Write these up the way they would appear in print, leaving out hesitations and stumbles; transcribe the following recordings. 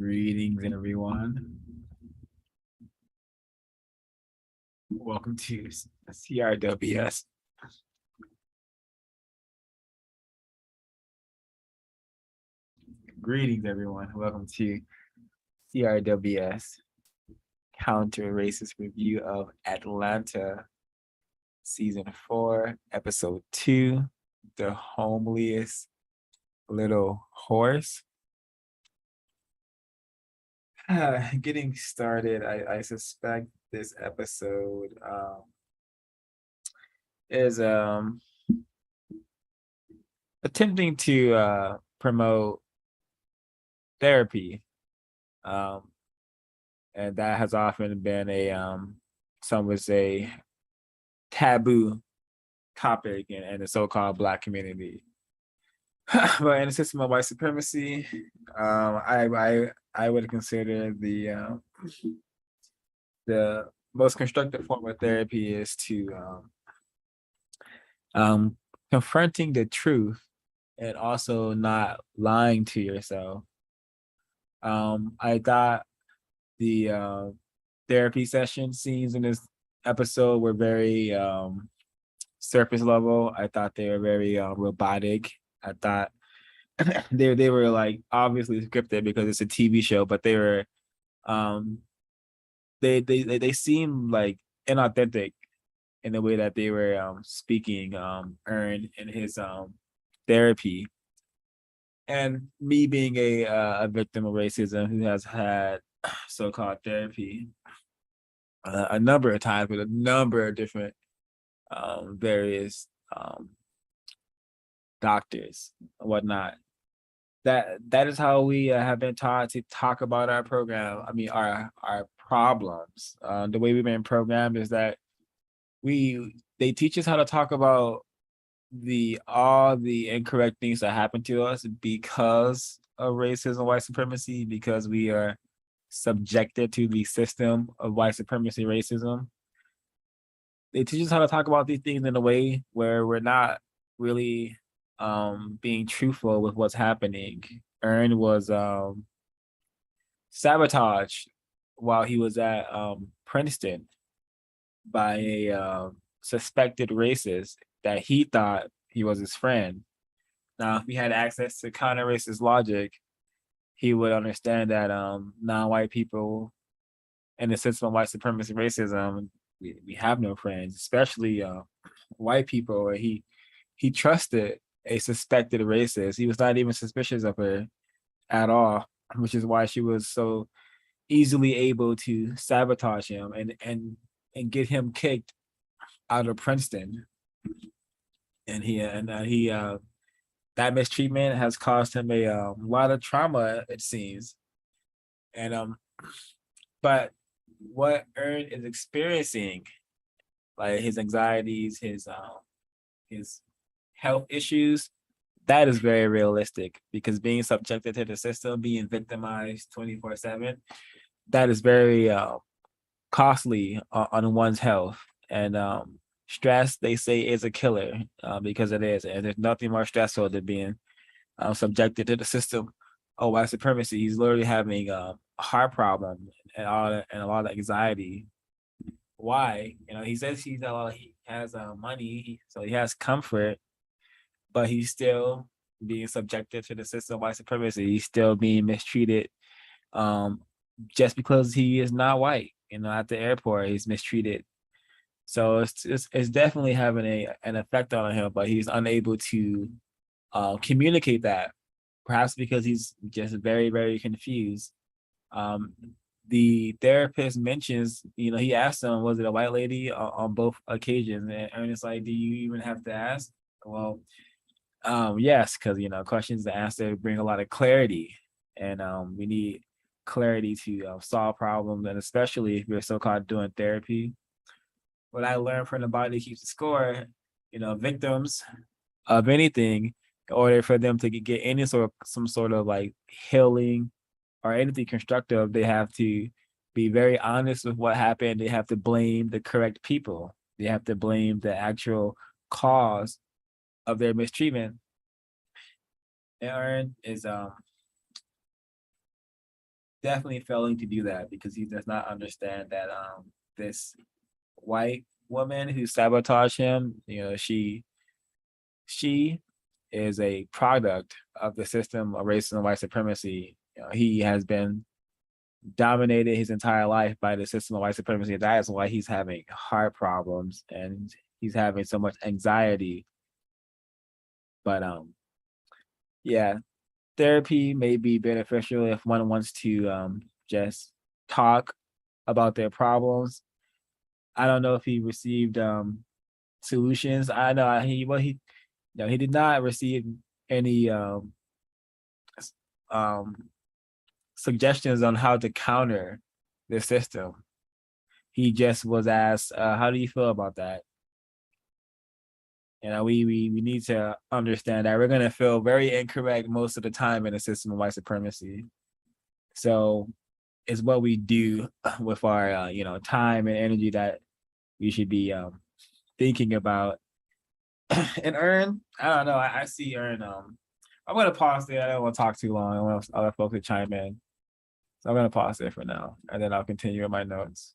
Greetings, everyone. Welcome to CRWS. Greetings, everyone. Welcome to CRWS Counter Racist Review of Atlanta, Season 4, Episode 2, The Homeliest Little Horse. Getting started, I suspect this episode is attempting to promote therapy, um, and that has often been some would say taboo topic in the so-called Black community. But in the system of white supremacy, I would consider the most constructive form of therapy is to confronting the truth and also not lying to yourself. I thought the therapy session scenes in this episode were very surface level. I thought they were very robotic. I thought they were like obviously scripted because it's a TV show, but they were um they seemed like inauthentic in the way that they were speaking Ern in his therapy. And me being a victim of racism who has had so-called therapy a number of times with a number of different various doctors and whatnot. That is how we have been taught to talk about our program. I mean, our problems. The way we've been programmed is that they teach us how to talk about all the incorrect things that happen to us because of racism, white supremacy, because we are subjected to the system of white supremacy, racism. They teach us how to talk about these things in a way where we're not really being truthful with what's happening. Ern was sabotaged while he was at Princeton by a suspected racist that he thought he was his friend. Now, if he had access to counter racist logic, he would understand that non-white people in the system of white supremacy racism, we have no friends, especially white people. Where he trusted a suspected racist. He was not even suspicious of her at all, which is why she was so easily able to sabotage him and get him kicked out of Princeton. And he that mistreatment has caused him a lot of trauma, it seems. And but what Ern is experiencing, like his anxieties, his health issues, that is very realistic because being subjected to the system, being victimized 24/7, that is very costly on one's health. And stress, they say, is a killer because it is. And there's nothing more stressful than being subjected to the system of white supremacy. He's literally having a heart problem and a lot of anxiety. Why? He says he has money, so he has comfort, but he's still being subjected to the system of white supremacy. He's still being mistreated um, just because he is not white. At the airport, he's mistreated. So it's definitely having an effect on him, but he's unable to communicate that, perhaps because he's just very, very confused. Um, the therapist mentions, he asked him, was it a white lady on both occasions? And Ernest like, do you even have to ask? Well, yes, because questions to answer bring a lot of clarity, and we need clarity to solve problems, and especially if you're so-called doing therapy. What I learned from the body keeps the score, victims of anything, in order for them to get some sort of like healing or anything constructive, they have to be very honest with what happened. They have to blame the correct people. They have to blame the actual cause of their mistreatment. Aaron is definitely failing to do that because he does not understand that this white woman who sabotaged him, she is a product of the system of racism and white supremacy. He has been dominated his entire life by the system of white supremacy. That is why he's having heart problems and he's having so much anxiety. But yeah, therapy may be beneficial if one wants to just talk about their problems. I don't know if he received solutions. I know he did not receive any um suggestions on how to counter the system. He just was asked, "How do you feel about that?" We need to understand that we're gonna feel very incorrect most of the time in a system of white supremacy. So it's what we do with our time and energy that we should be thinking about. And Earn, I don't know. I see Earn. I'm gonna pause there. I don't want to talk too long. I want other folks to chime in. So I'm gonna pause there for now, and then I'll continue with my notes.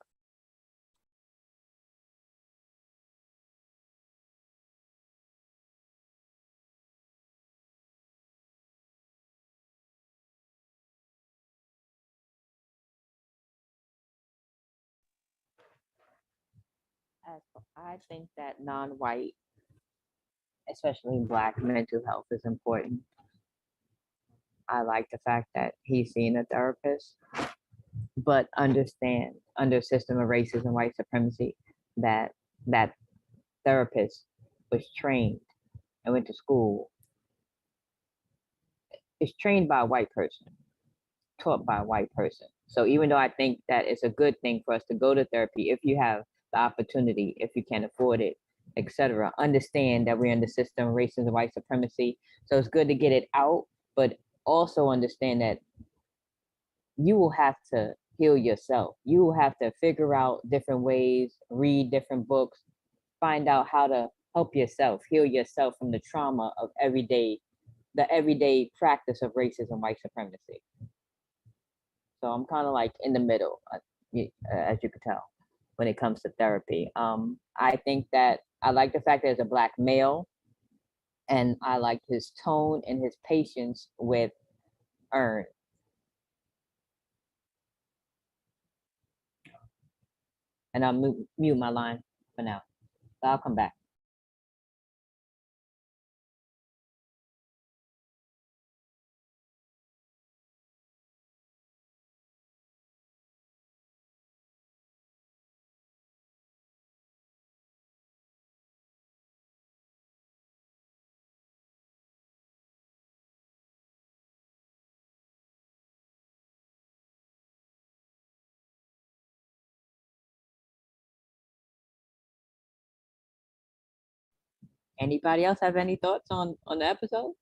As I think that non-white, especially Black mental health is important. I like the fact that he's seeing a therapist, but understand under system of racism, white supremacy, that that therapist was trained and went to school, is trained by a white person, taught by a white person. So even though I think that it's a good thing for us to go to therapy if you have the opportunity, if you can afford it, etc., understand that we're in the system of racism, white supremacy. So it's good to get it out, but also understand that you will have to heal yourself. You will have to figure out different ways, read different books, find out how to help yourself, heal yourself from the trauma of the everyday practice of racism, white supremacy. So I'm kind of like in the middle, as you could tell, when it comes to therapy. I think that I like the fact that there's a Black male, and I like his tone and his patience with Earn. And I'll mute my line for now. So I'll come back. Anybody else have any thoughts on the episode?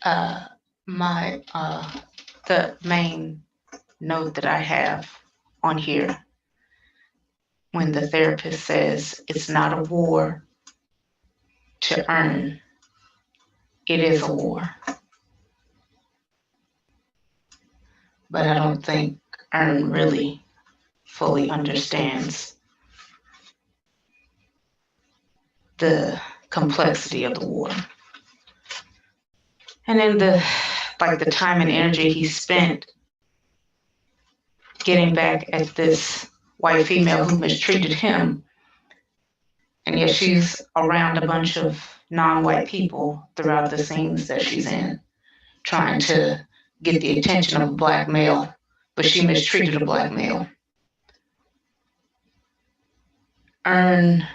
uh, my the main note that I have on here when the therapist says it's not a war to earn, it is a war. But I don't think Earn really fully understands the complexity of the war. And then the time and energy he spent getting back at this white female who mistreated him. And yet she's around a bunch of non-white people throughout the scenes that she's in, trying to get the attention of a Black male, but she mistreated a Black male. Earn,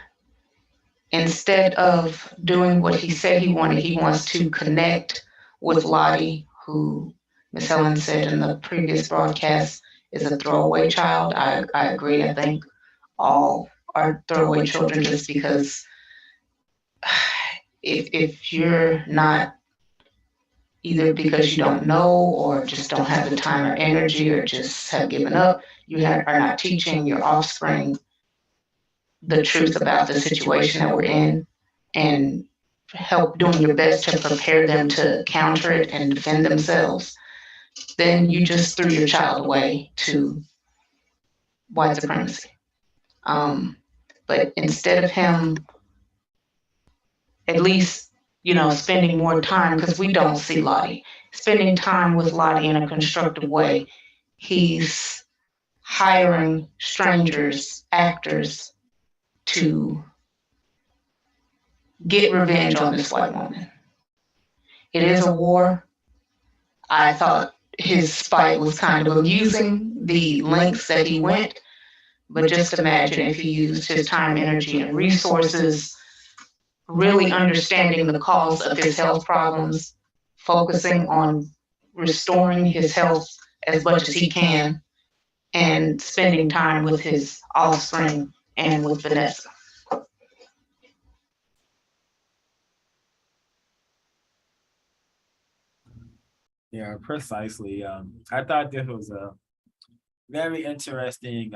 instead of doing what he said he wanted, he wants to connect with Lottie, who Miss Helen said in the previous broadcast is a throwaway child. I agree. I think all are throwaway children just because if you're not, either because you don't know or just don't have the time or energy or just have given up, are not teaching your offspring the truth about the situation that we're in and help doing your best to prepare them to counter it and defend themselves, then you just threw your child away to white supremacy. But instead of him at least, spending more time, because we don't see Lottie, spending time with Lottie in a constructive way, he's hiring strangers, actors, to get revenge on this white woman. It is a war. I thought his spite was kind of amusing, the lengths that he went, but just imagine if he used his time, energy, and resources really understanding the cause of his health problems, focusing on restoring his health as much as he can, and spending time with his offspring and with Vanessa. Yeah, precisely. I thought this was a very interesting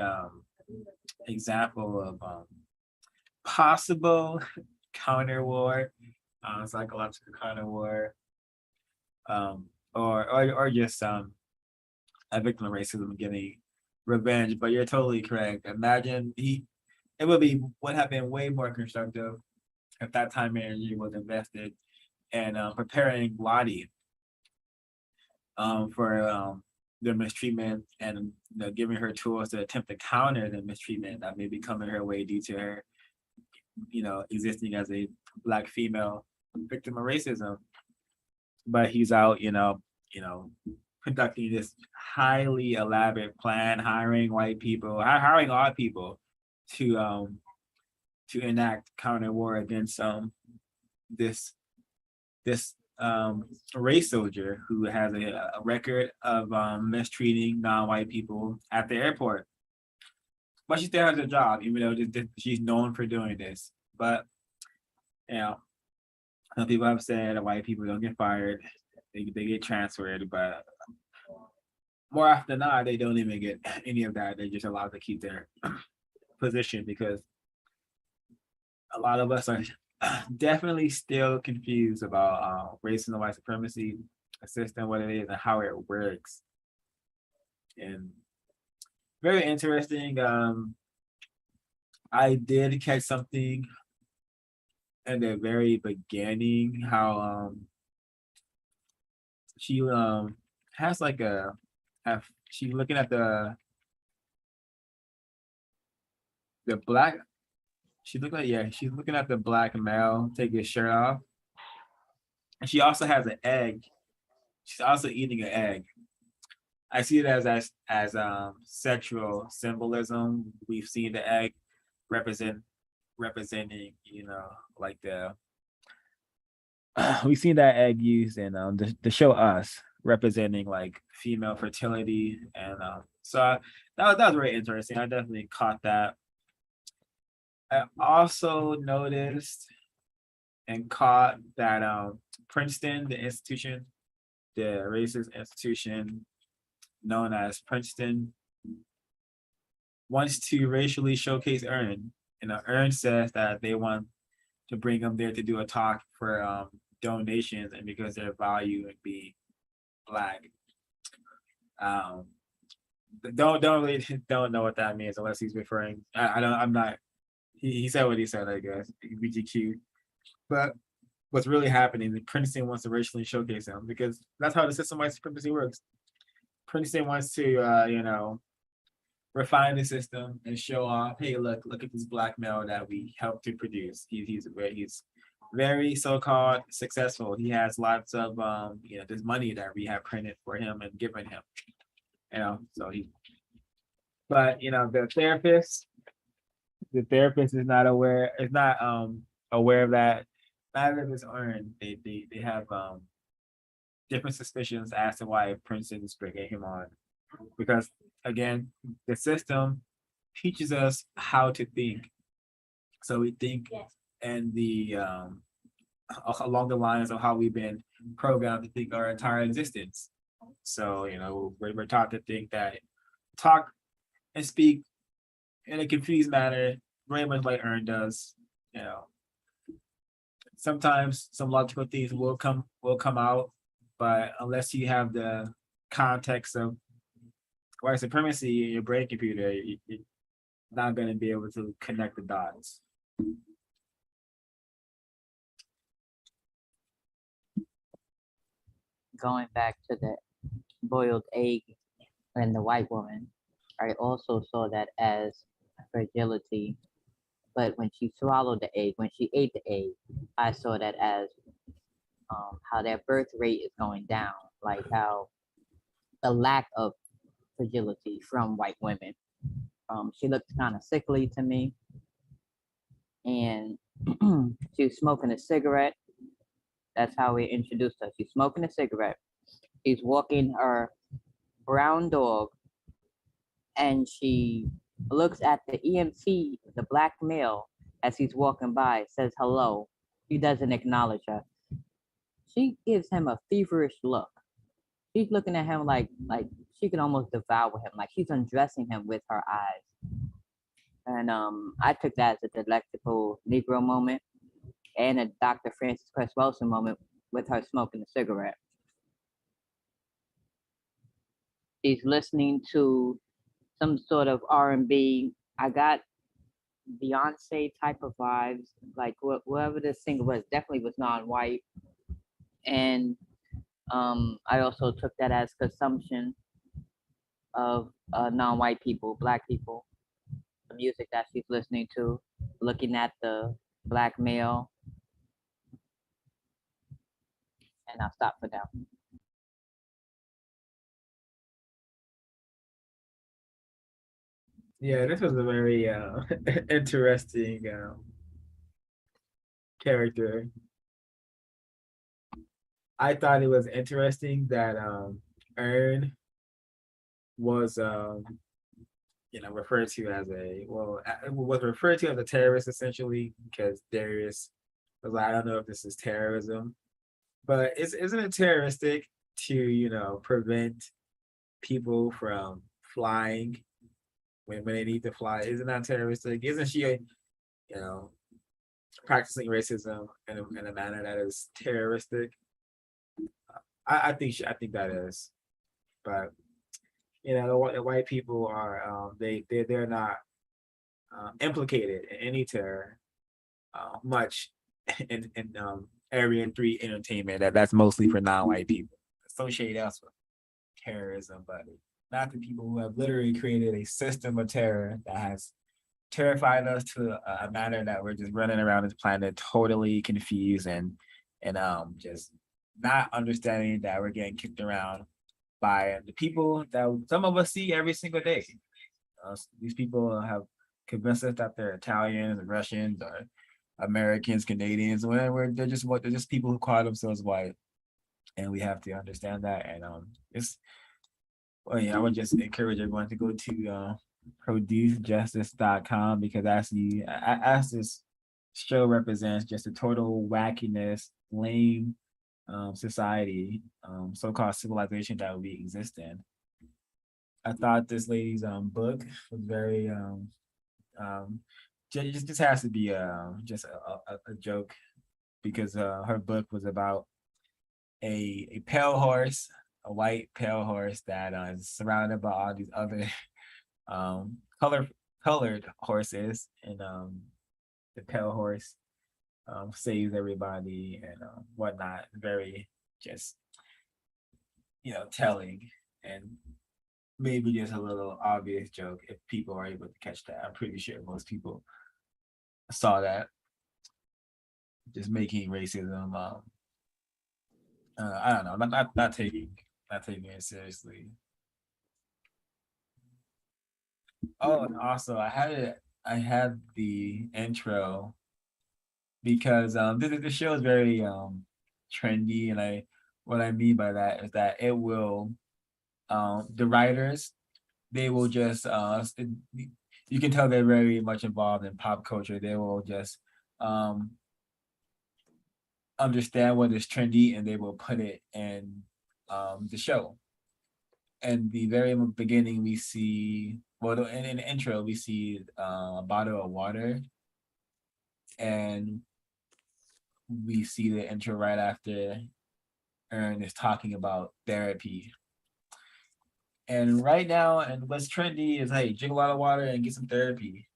example of possible counter war, psychological counter war, or just a victim of racism getting revenge. But you're totally correct. Imagine it would have been way more constructive if that time and energy was invested in preparing Lottie for the mistreatment, and giving her tools to attempt to counter the mistreatment that may be coming her way due to her existing as a Black female victim of racism. But he's out conducting this highly elaborate plan, hiring white people, hiring all people to enact counter war against this race soldier who has a record of mistreating non-white people at the airport. But she still has a job, even though she's known for doing this. But some people have said that white people don't get fired; they get transferred. But more often than not, they don't even get any of that. They're just allowed to keep their position, because a lot of us are definitely still confused about racism and white supremacy, a system, what it is, and how it works. And very interesting. I did catch something in the very beginning, how she has like she's looking at the black. She's looking at the Black male take his shirt off, and she also has an egg. She's also eating an egg. I see it as sexual symbolism. We've seen the egg representing, like we've seen that egg used in the show Us, representing like female fertility, and so that was very interesting. I definitely caught that. I also noticed and caught that Princeton, the institution, the racist institution known as Princeton, wants to racially showcase Earn. Earn says that they want to bring them there to do a talk for donations, and because their value would be Black. Don't know what that means, unless he's referring. I'm not. He said what he said, I guess, BGQ. But what's really happening is Princeton wants to racially showcase them, because that's how the system white supremacy works. Princeton wants to, refine the system and show off, hey, look at this Black male that we helped to produce. He's very so-called successful. He has lots of, this money that we have printed for him and given him. But the therapist is not aware of that. Neither of his Earn. They have different suspicions as to why Princeton is bringing him on, because again, the system teaches us how to think. So we think and along the lines of how we've been programmed to think our entire existence. So we're taught to think that talk and speak in a confused manner very much like Earn does. You know, sometimes some logical things will come out, but unless you have the context of white supremacy in your brain computer, you're not going to be able to connect the dots. Going back to the boiled egg and the white woman, I also saw that as fragility. But when she swallowed the egg, when she ate the egg, I saw that as how their birth rate is going down, like how the lack of fragility from white women. She looked kind of sickly to me, and she was smoking a cigarette. That's how we introduced her. She's smoking a cigarette. She's walking her brown dog, and she looks at the EMT, the black male, as he's walking by, says hello. He doesn't acknowledge her. She gives him a feverish look. She's looking at him like she can almost devour him, like she's undressing him with her eyes. And I took that as a delectable Negro moment and a Dr. Frances Cress Welsing moment with her smoking a cigarette. She's listening to some sort of R&B. I got Beyonce type of vibes, like whoever the singer was, definitely was non-white. And I also took that as consumption of non-white people, black people, the music that she's listening to, looking at the black male. And I'll stop for now. Yeah, this was a very interesting character. I thought it was interesting that Earn was referred to as was referred to as a terrorist essentially because Darius was like, I don't know if this is terrorism, but isn't it terroristic to prevent people from flying when they need to fly? Isn't that terroristic? Isn't she practicing racism in a manner that is terroristic? I think that is, but the white people are they're not implicated in any terror much in Area 3 entertainment. That's mostly for non-white people. Associate us with terrorism, but not the people who have literally created a system of terror that has terrified us to a manner that we're just running around this planet totally confused and just not understanding that we're getting kicked around by the people that some of us see every single day. These people have convinced us that they're Italians, Russians, or Americans, Canadians, whatever. They're just people who call themselves white, and we have to understand that. And I would just encourage everyone to go to producejustice.com because as this show represents just a total wackiness, lame society, so-called civilization that we exist in. I thought this lady's book was very just has to be just a joke because her book was about a pale horse, a white pale horse that is surrounded by all these other colored horses, and the pale horse saves everybody and whatnot. Very just telling and maybe just a little obvious joke if people are able to catch that. I'm pretty sure most people saw that. Just making racism I don't know, not taking it seriously. Oh, and also I had the intro because the show is very trendy, and what I mean by that is that it will the writers, they will just you can tell they're very much involved in pop culture. They will just understand what is trendy and they will put it in the show. And the very beginning we see well, in the intro, we see a bottle of water, and we see the intro right after Ern is talking about therapy. And right now, and what's trendy is, hey, drink a lot of water and get some therapy.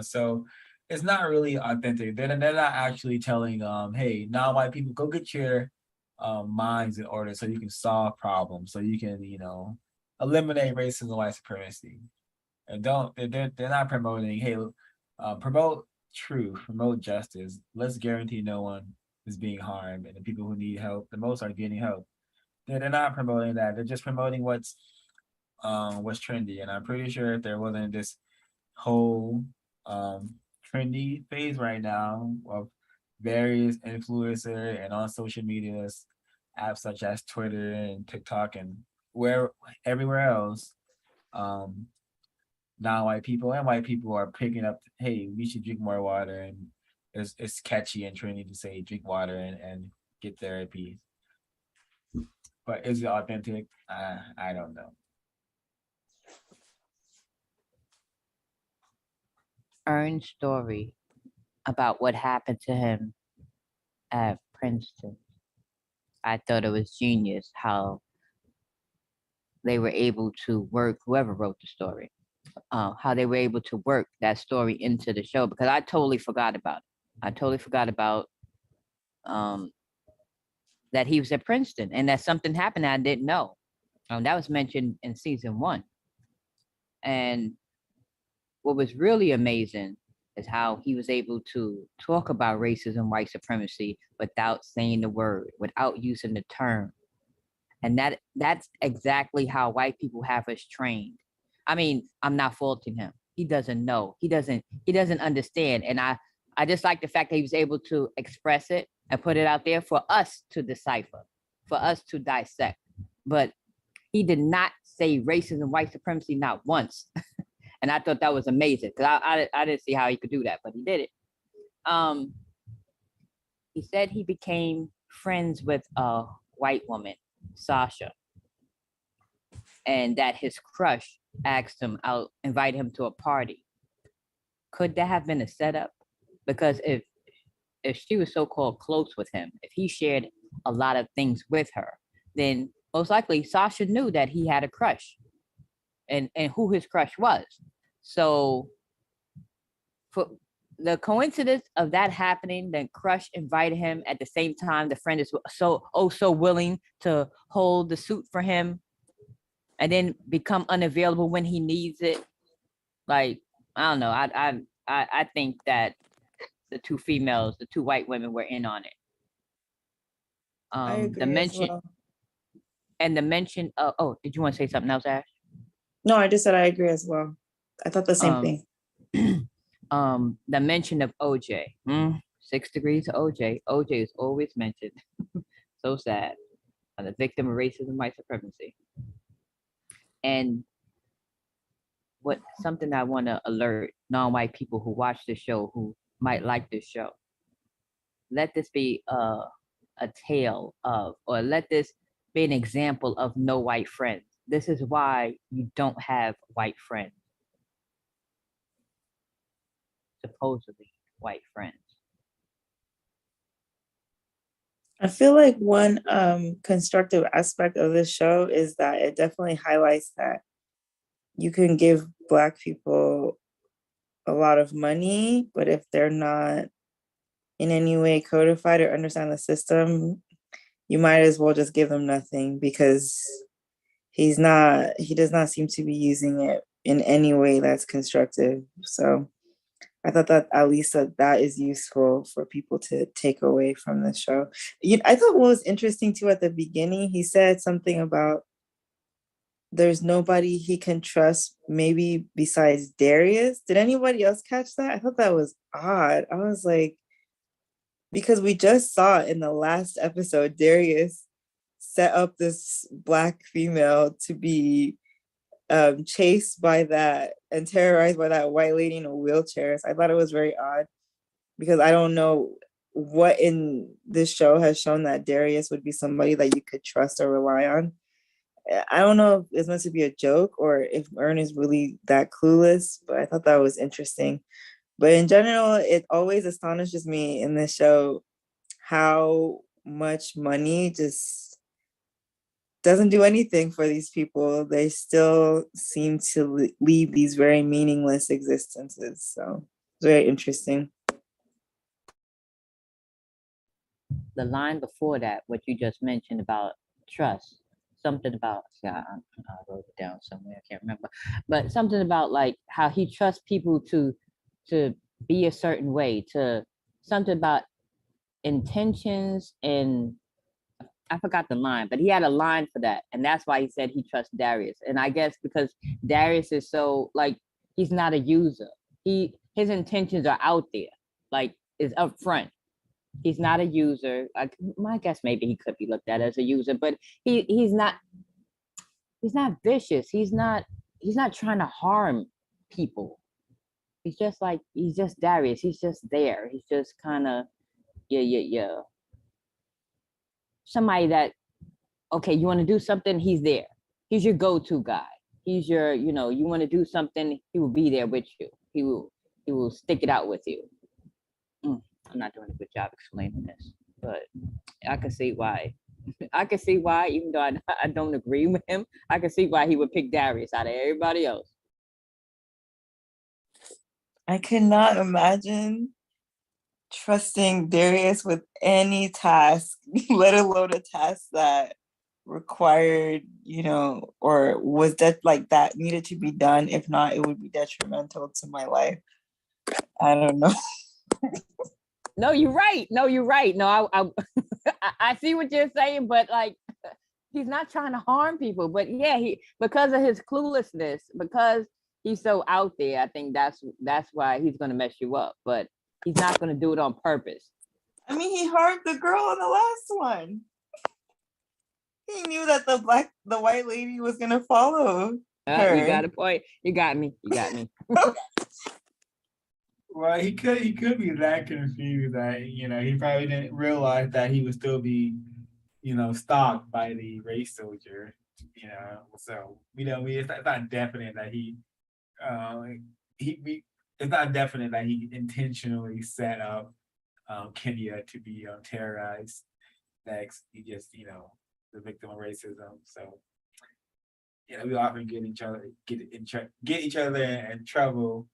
So it's not really authentic. They're not actually telling hey, non-white people, go get your minds in order so you can solve problems, so you can, eliminate racism and white supremacy. And they're not promoting, hey, promote truth, promote justice. Let's guarantee no one is being harmed, and the people who need help the most are getting help. They're not promoting that. They're just promoting what's trendy. And I'm pretty sure if there wasn't this whole trendy phase right now of various influencer and on social medias, apps such as Twitter and TikTok and where everywhere else, um, non-white people and white people are picking up, hey, we should drink more water, and it's catchy and trendy to say drink water and get therapy. But is it authentic? I don't know. Ern's story about what happened to him at Princeton. I thought it was genius how they were able to work, whoever wrote the story, how they were able to work that story into the show, because I totally forgot about it. I totally forgot about that he was at Princeton and that something happened that I didn't know. That was mentioned in season 1. And what was really amazing is how he was able to talk about racism, white supremacy without saying the word, without using the term. And that's exactly how white people have us trained. I mean, I'm not faulting him. He doesn't know. He doesn't understand. And I just like the fact that he was able to express it and put it out there for us to decipher, for us to dissect. But he did not say racism, white supremacy, not once. And I thought that was amazing, because I didn't see how he could do that, but he did it. He said he became friends with a white woman, Sasha, and that his crush asked him out, invite him to a party. Could that have been a setup? Because if she was so-called close with him, if he shared a lot of things with her, then most likely Sasha knew that he had a crush and who his crush was. So for the coincidence of that happening, then crush invited him at the same time. The friend is so willing to hold the suit for him and then become unavailable when he needs it. Like, I don't know. I think that the two females, the two white women, were in on it. I agree The mention as well. and the mention of, oh, did you want to say something else, Ash? No, I just said I agree as well. I thought the same thing. The mention of OJ. 6 degrees to OJ. OJ is always mentioned. So sad. The victim of racism, white supremacy. And something I want to alert non-white people who watch the show, who might like this show. Let this be a tale of, or let this be an example of no white friends. This is why you don't have white friends. Supposedly white friends. I feel like one constructive aspect of this show is that it definitely highlights that you can give Black people a lot of money, but if they're not in any way codified or understand the system, you might as well just give them nothing, because he does not seem to be using it in any way that's constructive. So I thought that at least that is useful for people to take away from the show. I thought what was interesting too at the beginning, he said something about there's nobody he can trust, maybe besides Darius. Did anybody else catch that? I thought that was odd. I was like, because we just saw in the last episode, Darius set up this Black female to be chased by that and terrorized by that white lady in a wheelchair. So I thought it was very odd, because I don't know what in this show has shown that Darius would be somebody that you could trust or rely on. I don't know if it's meant to be a joke or if Ern is really that clueless, but I thought that was interesting. But in general, it always astonishes me in this show how much money just doesn't do anything for these people. They still seem to lead these very meaningless existences. So it's very interesting. The line before that, what you just mentioned about trust, something about, yeah, I wrote it down somewhere, I can't remember, but something about like how he trusts people to be a certain way, to something about intentions, and I forgot the line, but he had a line for that, and that's why he said he trusts Darius. And I guess because Darius is so like, he's not a user. His intentions are out there, like is upfront. He's not a user. My guess maybe he could be looked at as a user, but he's not vicious. He's not trying to harm people. He's just Darius. He's just there. He's just kind of yeah. Somebody that, okay, you want to do something, he's there. He's your go-to guy. He's your, you want to do something, he will be there with you. He will stick it out with you. I'm not doing a good job explaining this, but I can see why. I can see why, even though I don't agree with him, I can see why he would pick Darius out of everybody else. I cannot imagine trusting Darius with any task, let alone a task that required, or was that like that needed to be done. If not, it would be detrimental to my life. I don't know. No, you're right. No, I see what you're saying, but like, he's not trying to harm people. But yeah, because of his cluelessness, because he's so out there, I think that's why he's gonna mess you up. But he's not gonna do it on purpose. I mean, he harmed the girl in the last one. He knew that the white lady was gonna follow her. You got a point. You got me. Well, he could be that confused that he probably didn't realize that he would still be stalked by the race soldier. So it's not definite that it's not definite that he intentionally set up Kenya to be terrorized next. He just the victim of racism. So we often get each other in trouble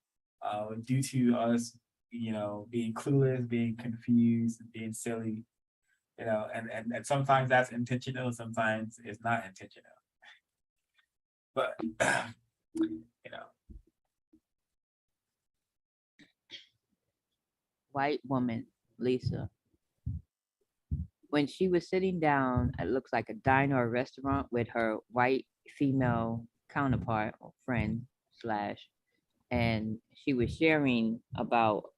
due to us, being clueless, being confused, being silly, and sometimes that's intentional, sometimes it's not intentional. But White woman, Lisa, when she was sitting down, it looks like a diner or restaurant with her white female counterpart or friend slash, and she was sharing about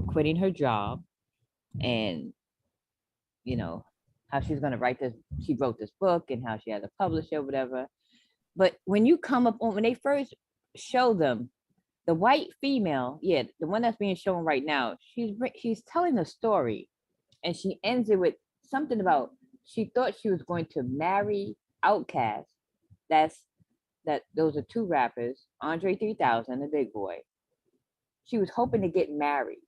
quitting her job and how she's going to write this. She wrote this book and how she has a publisher, whatever. But when you come up on, when they first show them, the white female, the one that's being shown right now, she's telling a story, and she ends it with something about she thought she was going to marry Outkast. Those are two rappers, Andre 3000, the Big Boy. She was hoping to get married,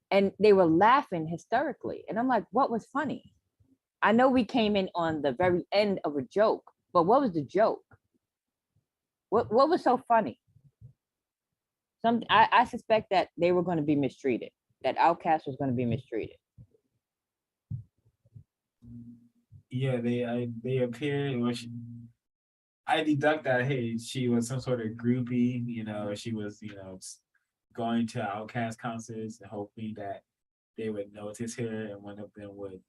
and they were laughing hysterically. And I'm like, what was funny? I know we came in on the very end of a joke, but what was the joke? What was so funny? I suspect that they were going to be mistreated, that Outkast was going to be mistreated. Yeah, they appeared. I deduct that, hey, she was some sort of groupie. She was going to Outkast concerts and hoping that they would notice her and one of them would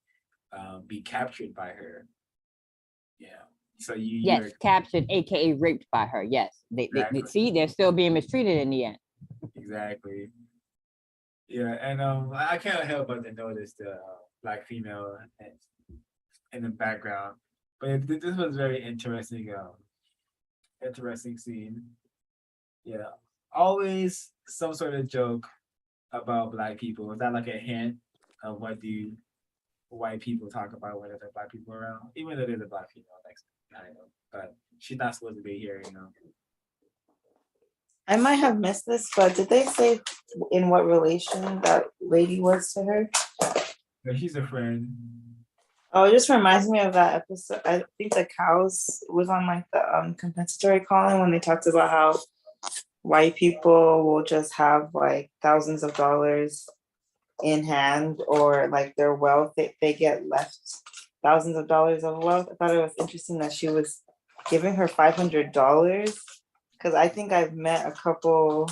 be captured by her. So yes, captured, aka raped by her. Yes, they see, they're still being mistreated in the end. Exactly. Yeah, and I can't help but to notice the black female in the background. But this was very interesting. Interesting scene. Yeah, always some sort of joke about black people. Is that like a hint of what you white people talk about when there's black people around, even though there's a black female next to me, I know, but she's not supposed to be here, you know. I might have missed this, but did they say in what relation that lady was to her? But she's a friend. Oh, it just reminds me of that episode. I think the cows was on like the compensatory calling when they talked about how white people will just have like thousands of dollars in hand, or like their wealth, they get left thousands of dollars of wealth. I thought it was interesting that she was giving her $500, because I think I've met a couple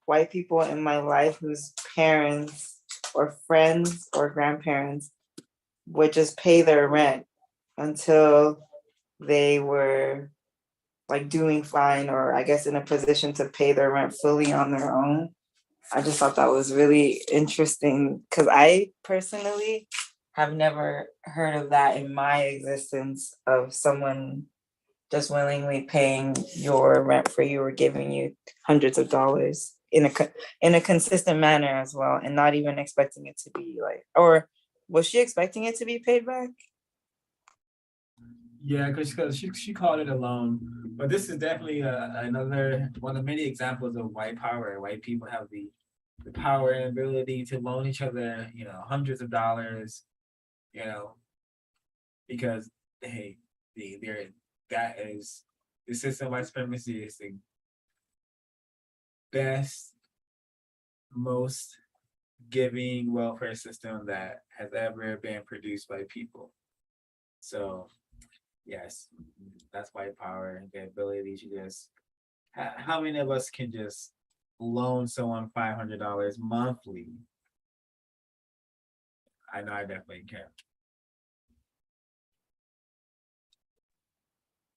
white people in my life whose parents or friends or grandparents would just pay their rent until they were like doing fine, or I guess in a position to pay their rent fully on their own. I just thought that was really interesting, because I personally have never heard of that in my existence, of someone just willingly paying your rent for you or giving you hundreds of dollars in a consistent manner as well, and not even expecting it to be like, or was she expecting it to be paid back? Yeah, because she called it a loan, but this is definitely another one of many examples of white power. White people have the power and ability to loan each other, you know, hundreds of dollars, you know, because hey, they're that is the system of white supremacy is the best, most giving welfare system that has ever been produced by people. So yes, that's white power, the ability to just how many of us can just loan someone $500 monthly? I know I definitely can.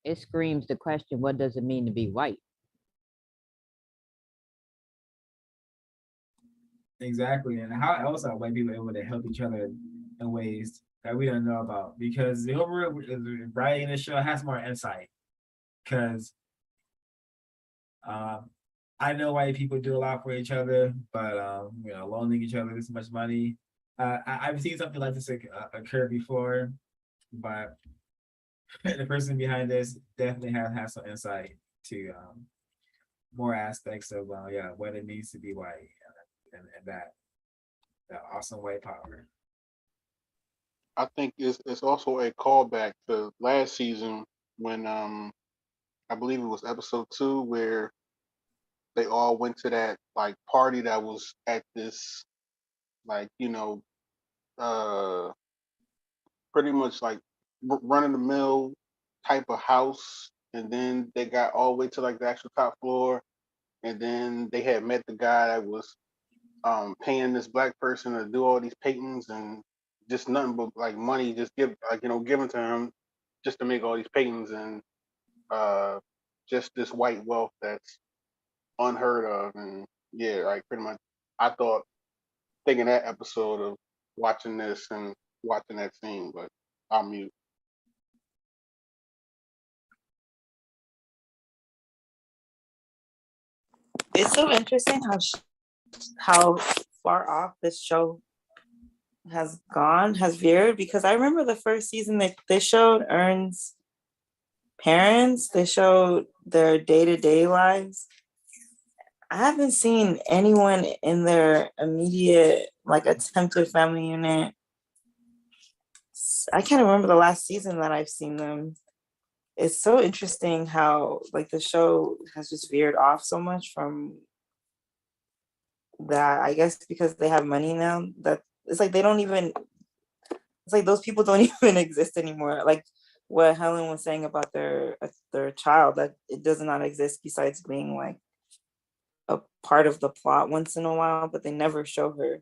It screams the question, what does it mean to be white? Exactly. And how else are white people able to help each other in ways that we don't know about? Because the overall writing the show has more insight. Because I know white people do a lot for each other, but you know, loaning each other this much money. I've seen something like this occur before, but the person behind this definitely has some insight to more aspects of yeah, what it means to be white, and that awesome white power. I think it's also a callback to last season when I believe it was episode 2 where they all went to that like party that was at this like uh pretty much like run of the mill type of house, and then they got all the way to like the actual top floor, and then they had met the guy that was paying this black person to do all these paintings, and just nothing but like money just given to him just to make all these paintings, and uh just this white wealth that's unheard of. And yeah, like pretty much I thought thinking that episode of watching this and watching that scene, but I'll mute. It's so interesting how far off this show has veered, because I remember the first season that they showed Ern's parents, they showed their day-to-day lives. I haven't seen anyone in their immediate like attempted family unit. I can't remember the last season that I've seen them. It's so interesting how like the show has just veered off so much from that. I guess because they have money now, that it's like they don't even, it's like those people don't even exist anymore. Like what Helen was saying about their child, that it does not exist besides being like a part of the plot once in a while, but they never show her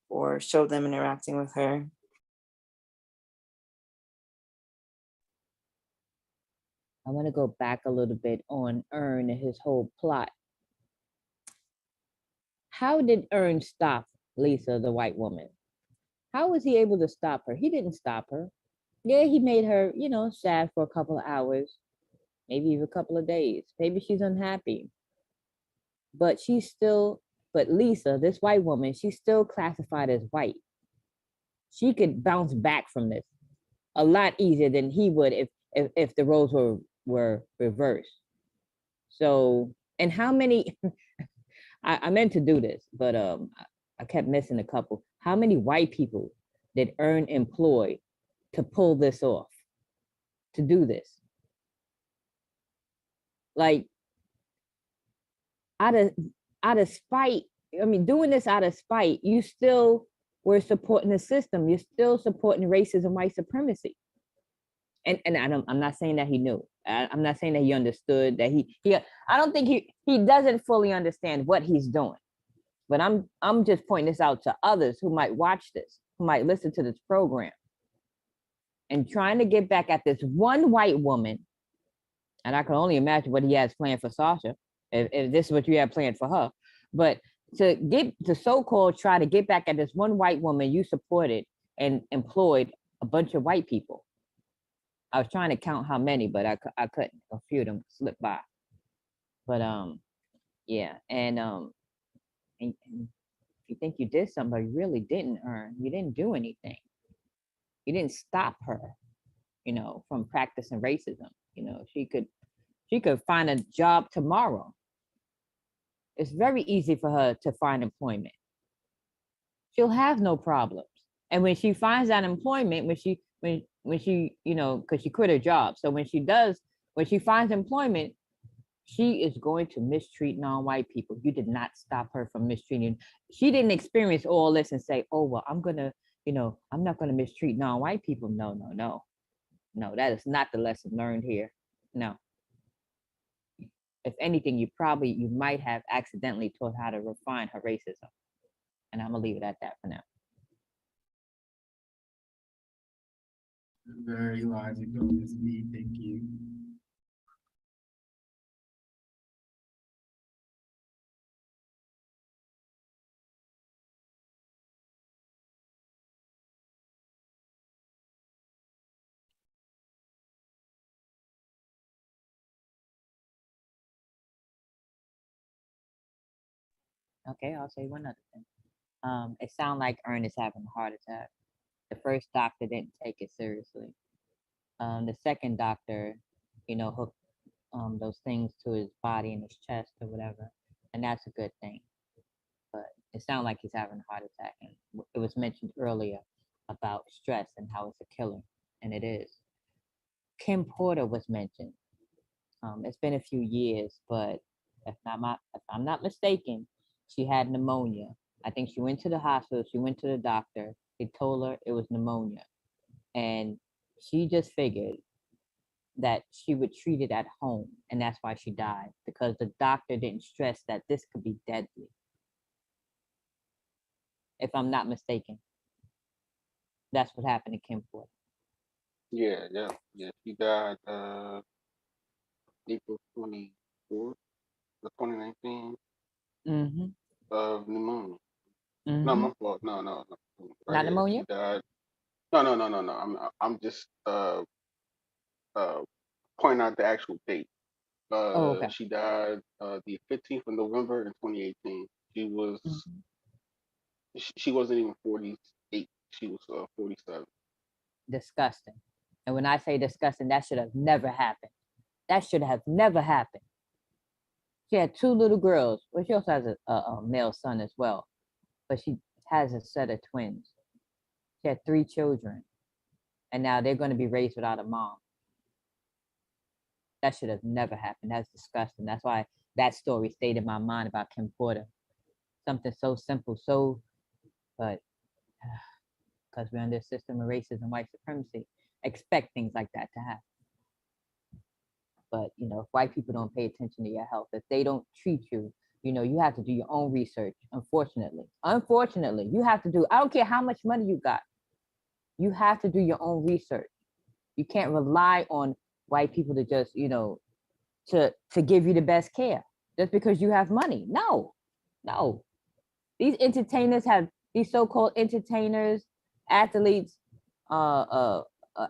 or show them interacting with her. I want to go back a little bit on Ern and his whole plot. How did Ern stop Lisa, the white woman? How was he able to stop her? He didn't stop her. Yeah, he made her, sad for a couple of hours, maybe even a couple of days. Maybe she's unhappy. But but Lisa, this white woman, she's still classified as white. she could bounce back from this a lot easier than he would if the roles were reversed. So, and how many, I meant to do this, but I kept missing a couple. How many white people did Earn employ to pull this off, to do this? Like, out of spite, I mean, doing this out of spite, you still were supporting the system. You're still supporting racism, white supremacy. And I'm not saying that he knew. I'm not saying that he understood that he I don't think he doesn't fully understand what he's doing. But I'm just pointing this out to others who might watch this, who might listen to this program, and trying to get back at this one white woman. And I can only imagine what he has planned for Sasha, if this is what you have planned for her. But to so-called try to get back at this one white woman you supported and employed a bunch of white people. I was trying to count how many, but I couldn't. A few of them slipped by. But yeah, and if you think you did something, but you really didn't Earn. You didn't do anything. You didn't stop her, you know, from practicing racism. You know, she could find a job tomorrow. It's very easy for her to find employment. She'll have no problems. And when she finds that employment, when she, you know, because she quit her job. So when she finds employment, she is going to mistreat non-white people. You did not stop her from mistreating. She didn't experience all this and say, oh, well, I'm not gonna mistreat non-white people. No, that is not the lesson learned here. No. If anything, you might have accidentally taught how to refine her racism. And I'm gonna leave it at that for now. Very logical, Ms. B. Thank you. Okay, I'll say one other thing. It sounds like Earn is having a heart attack. The first doctor didn't take it seriously. The second doctor, you know, hooked those things to his body and his chest or whatever, and that's a good thing. But it sounds like he's having a heart attack, and it was mentioned earlier about stress and how it's a killer, and it is. Kim Porter was mentioned. It's been a few years, but if I'm not mistaken, she had pneumonia. I think she went to the hospital, she went to the doctor, they told her it was pneumonia. And she just figured that she would treat it at home, and that's why she died, because the doctor didn't stress that this could be deadly. If I'm not mistaken. That's what happened to Kim Porter. Yeah. She died April 24th, 2019 Mm-hmm. of pneumonia. Mm-hmm. No, my fault. No. Not here. pneumonia? She died. No. I'm just pointing out the actual date. Okay. She died the 15th of November in 2018. She was she wasn't even 48. She was 47. Disgusting. And when I say disgusting, that should have never happened. That should have never happened. She had 2 little girls. Well, she also has a male son as well, but she has a set of twins. She had 3 children, and now they're going to be raised without a mom. That should have never happened. That's disgusting. That's why that story stayed in my mind about Kim Porter. Something so simple, but because we're under a system of racism, white supremacy, expect things like that to happen. But, you know, if white people don't pay attention to your health, if they don't treat you, you know, you have to do your own research, unfortunately. Unfortunately, you have to do, I don't care how much money you got. You have to do your own research. You can't rely on white people to just, you know, to give you the best care just because you have money. No. These entertainers have, these so-called entertainers, athletes,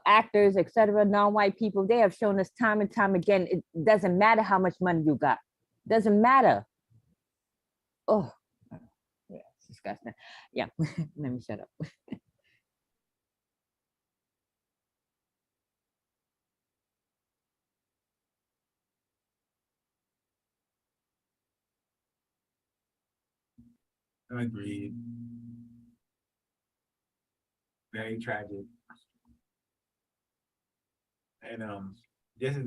actors, etc., non-white people, they have shown us time and time again, it doesn't matter how much money you got. Doesn't matter. Oh, yeah, it's disgusting. Yeah, let me shut up. Agreed. Very tragic. And this is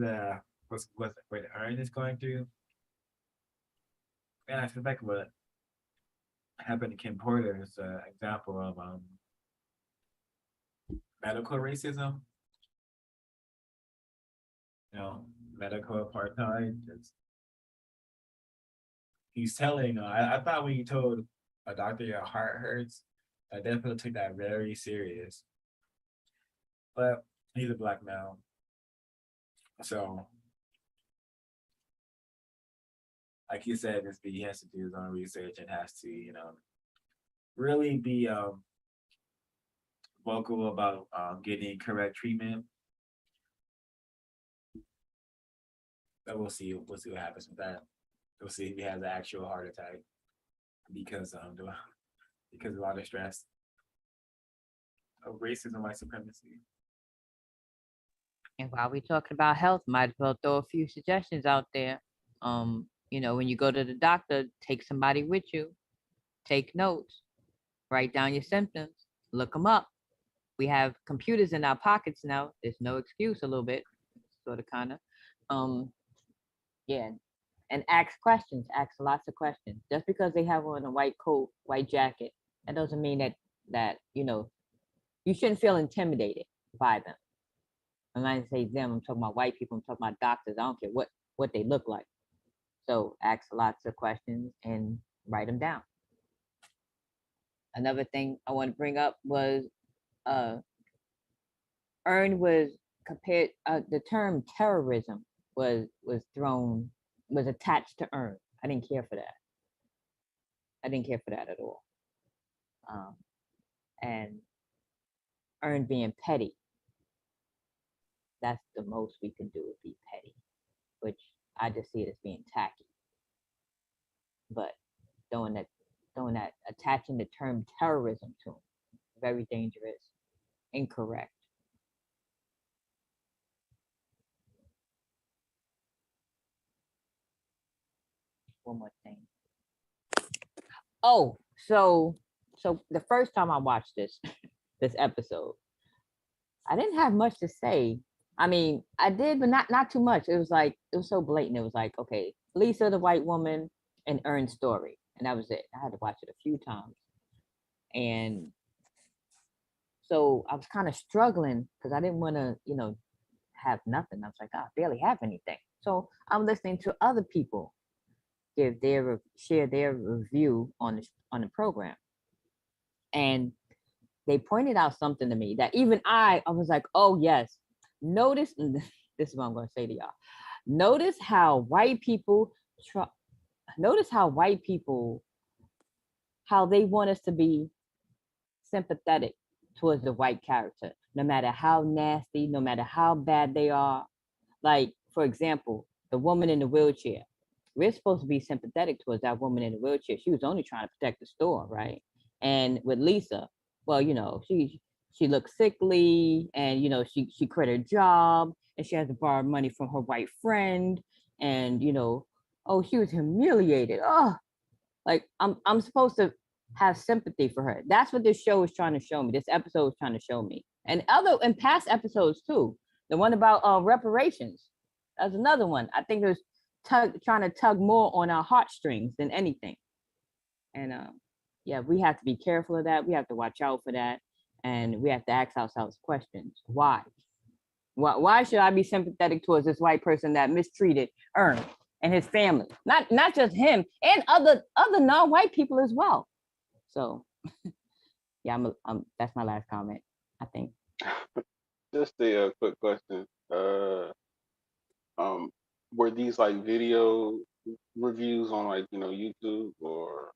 what Earn is going through. And I suspect what happened to Kim Porter is an example of medical racism. You know, medical apartheid. He's telling. I thought when you told a doctor your heart hurts, I definitely took that very serious. But he's a black male, so like you said, he has to do his own research and has to, really be vocal about getting correct treatment. But we'll see. We'll see what happens with that. We'll see if he has an actual heart attack because because of all the stress of racism, white supremacy. And while we talking about health, might as well throw a few suggestions out there. When you go to the doctor, take somebody with you, take notes, write down your symptoms, look them up. We have computers in our pockets now. There's no excuse a little bit, sort of, kind of. Yeah. And ask questions, ask lots of questions. Just because they have on a white coat, white jacket, that doesn't mean that you shouldn't feel intimidated by them. When I say them, I'm talking about white people, I'm talking about doctors. I don't care what they look like. So ask lots of questions and write them down. Another thing I want to bring up was Earn was compared, the term terrorism was attached to Earn. I didn't care for that. I didn't care for that at all. And Earn being petty. That's the most we can do, is be petty, which I just see it as being tacky. But throwing that, attaching the term terrorism to him, very dangerous, incorrect. One more thing. Oh, so the first time I watched this episode, I didn't have much to say. I mean, I did, but not too much. It was so blatant. It was like, okay, Lisa, the white woman, and Earn's story. And that was it. I had to watch it a few times. And so I was kind of struggling because I didn't want to, have nothing. I was like, I barely have anything. So I'm listening to other people share their review on the program. And they pointed out something to me that even I was like, oh yes, notice, this is what I'm going to say to y'all. Notice how white people, how they want us to be sympathetic towards the white character, no matter how nasty, no matter how bad they are. Like, for example, the woman in the wheelchair. We're supposed to be sympathetic towards that woman in the wheelchair. She was only trying to protect the store, right? And with Lisa, well, she looks sickly, and she quit her job, and she has to borrow money from her white friend, and she was humiliated. Oh, like I'm supposed to have sympathy for her. That's what this show is trying to show me. This episode is trying to show me, and past episodes too. The one about reparations. That's another one. I think there's trying to tug more on our heartstrings than anything. And yeah, we have to be careful of that. We have to watch out for that. And we have to ask ourselves questions. Why? Why should I be sympathetic towards this white person that mistreated Earn and his family? Not just him, and other non-white people as well. So yeah, that's my last comment, I think. Just a quick question. Were these like video reviews on YouTube or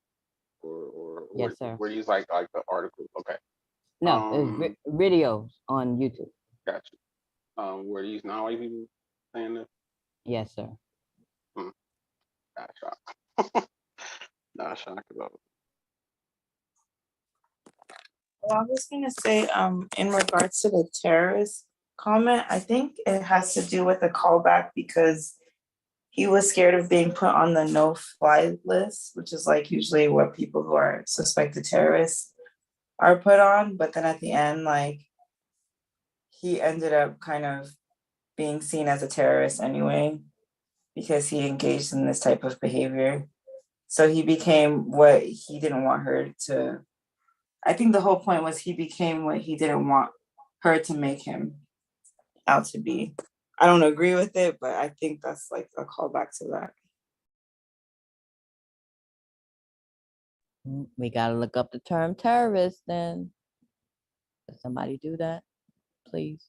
Yes, sir. were these like the articles? Okay. No, it's videos on YouTube. Gotcha. Were these non-white people saying this? Yes, sir. Not shocked. Not shocked about it. Well, I was gonna say, in regards to the terrorist comment, I think it has to do with the callback because he was scared of being put on the no-fly list, which is like usually what people who are suspected terrorists are put on. But then at the end, like, he ended up kind of being seen as a terrorist anyway, because he engaged in this type of behavior. So he became what he didn't want her to. I think the whole point was he became what he didn't want her to make him out to be. I don't agree with it, but I think that's like a callback to that. We gotta look up the term terrorist then. Does somebody do that, please?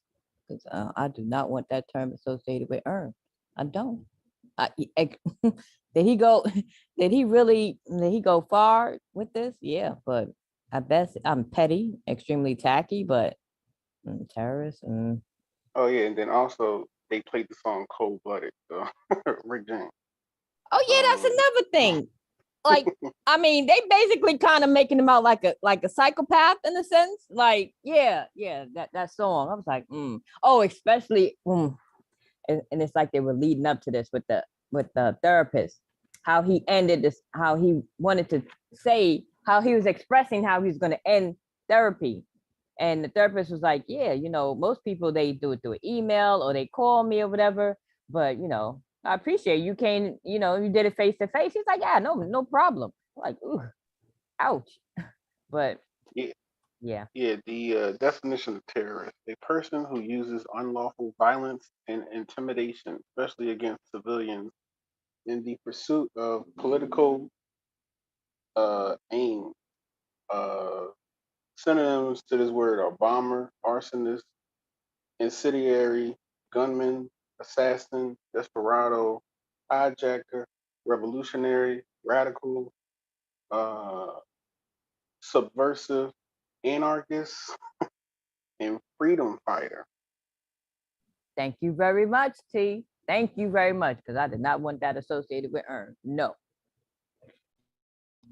Because I do not want that term associated with Earn. I don't. Did he go? Did he really? Did he go far with this? Yeah, but I bet I'm petty, extremely tacky, but terrorist. Oh yeah, and then also they played the song Cold Blooded, so Rick James. Oh yeah, that's another thing. Like, I mean, they basically kind of making him out like a psychopath in a sense. Like, yeah, that song. I was like, oh, especially, and it's like they were leading up to this with the therapist, how he ended this, how he wanted to say how he was expressing how he was going to end therapy. And the therapist was like, yeah, most people, they do it through an email or they call me or whatever. But, I appreciate you came, you did it face to face. He's like, yeah, no problem. I'm like, ooh, ouch. But yeah. The definition of terrorist: a person who uses unlawful violence and intimidation, especially against civilians, in the pursuit of political aim. Synonyms to this word are bomber, arsonist, incendiary, gunman, assassin, desperado, hijacker, revolutionary, radical, subversive, anarchist, and freedom fighter. Thank you very much, T. Thank you very much, because I did not want that associated with Earn. No.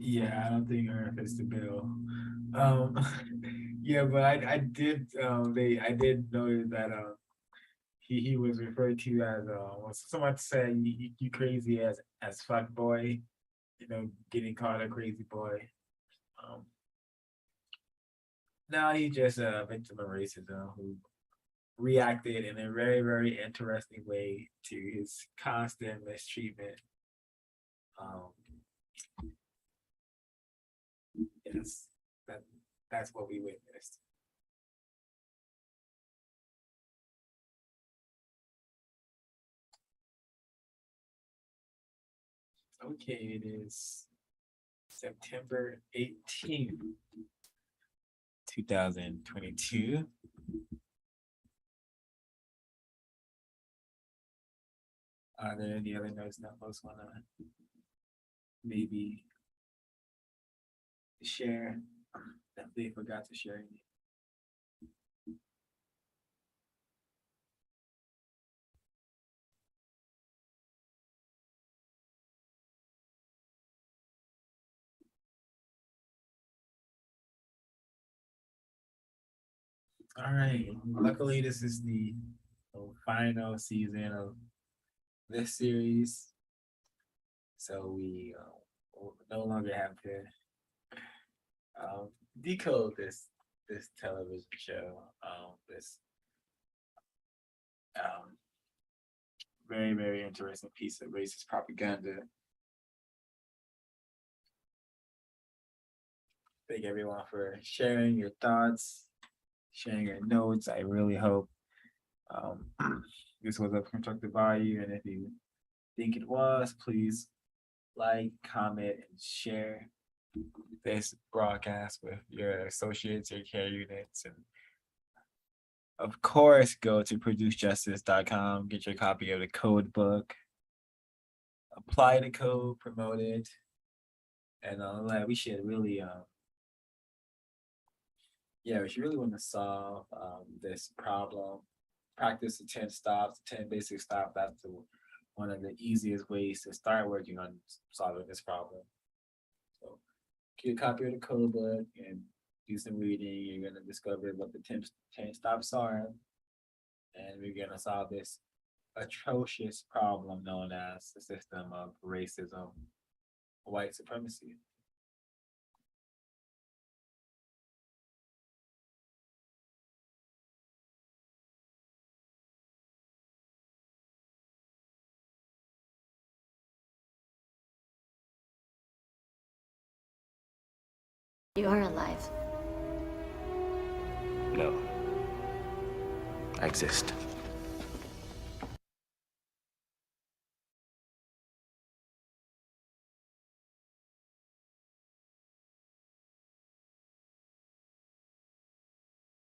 Yeah, I don't think Earn fits the bill. Yeah, but I did I did notice that he was referred to as someone said you crazy as fuck boy, getting called a crazy boy. Now he's just a victim of racism who reacted in a very, very interesting way to his constant mistreatment. Yes, that's what we witnessed. Okay, it is September 18th, 2022. Are there any other notes that folks want to maybe share that they forgot to share? All right. Luckily, this is the final season of this series, so we will no longer have to decode this television show. This very, very interesting piece of racist propaganda. Thank everyone for sharing your thoughts, sharing your notes. I really hope this was of constructive value, and if you think it was, please like, comment, and share this broadcast with your associates, your care units, and of course, go to producejustice.com, get your copy of the code book, apply the code, promote it, and we should really we should really want to solve this problem. Practice the 10 stops, 10 basic stops. That's one of the easiest ways to start working on solving this problem. So get a copy of the code book and do some reading. You're going to discover what the 10 stops are, and we're going to solve this atrocious problem known as the system of racism, white supremacy. You are alive. No. I exist.